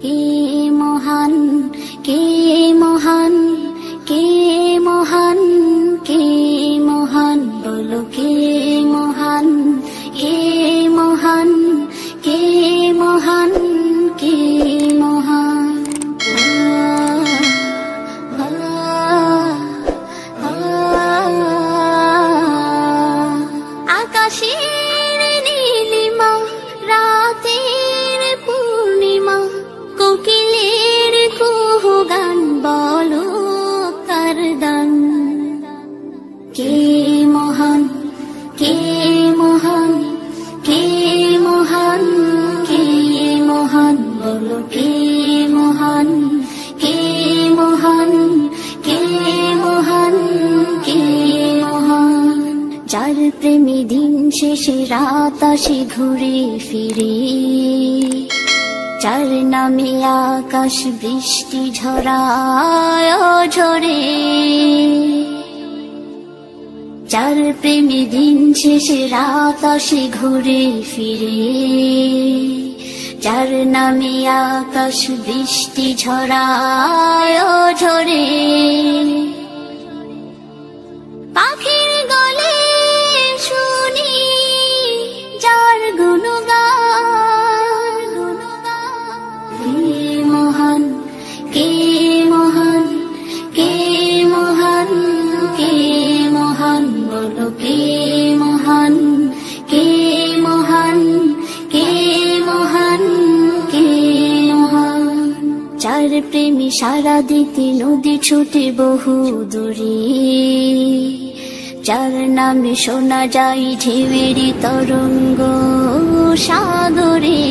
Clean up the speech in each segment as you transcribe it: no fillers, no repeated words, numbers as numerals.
কে মহান, কে মহান, কে মহান, কে মহান, বলো কে মহান, কে মহান, কে মহান, কে মহান। আকাশের নীলিমা, রাতের পূর্ণিমা, কোকিলের কুহু গান, বলো কার দান। কে মহান, কে মহান, কে মহান, কে মহান, বলো কে মহান, কে মহান, কে মহান, কে মহান। যার প্রেমী দিন শেষে রাত আসে ঘুরে ফিরে, যার নামে আকাশ বৃষ্টি ঝরায় ঝরে, যার প্রেমী দিন শেষে রাত আসে ঘুরে ফিরে, যার নামে আকাশ বৃষ্টি ঝরায় ঝরে। পাখির গলে শুনি যার গুণগান, কে মহান, কে মহান, কে মহান, কে মহান, বলো কে মহান, কে মহান, কে মহান, কে মহান। যার প্রেমী সারা দিতে নদী ছুটে বহু দূরে, যার নামে শোনা যায় ঢেউয়ের তরঙ্গ সাগরে,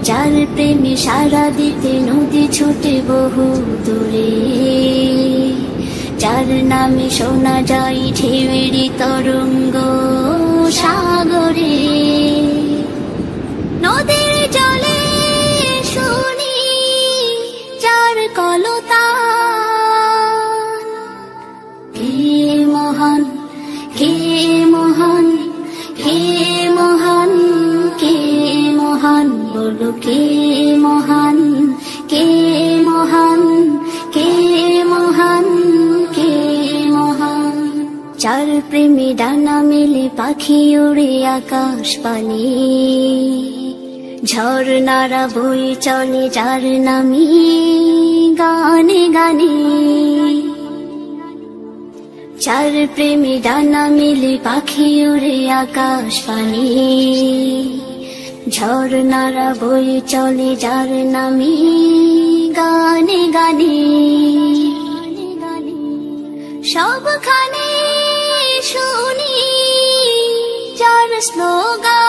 যার প্রেমে সারা দিতে নদী ছুটে বহু দূরে, যার নামে শোনা যায় ঢেউয়ের তরঙ্গ সাগরে। নদীর জলে শুনি যার কলতান, কে মহান, কে মহান, কে মহান, কে মহান, বলো কে মহান, কে মহান, কে মহান, কে মহান। যার প্রেমে ডানা মেলে পাখি উড়ে আকাশ পানে, ঝর্ণারা বই চলে যার নামে গানে গানে। যার প্রেমে ডানা মেলে পাখি উড়ে আকাশ পানে, ঝর্ণারা বই চলে যার নামে গানে গানে। সবখানে শুনি যার স্লোগান,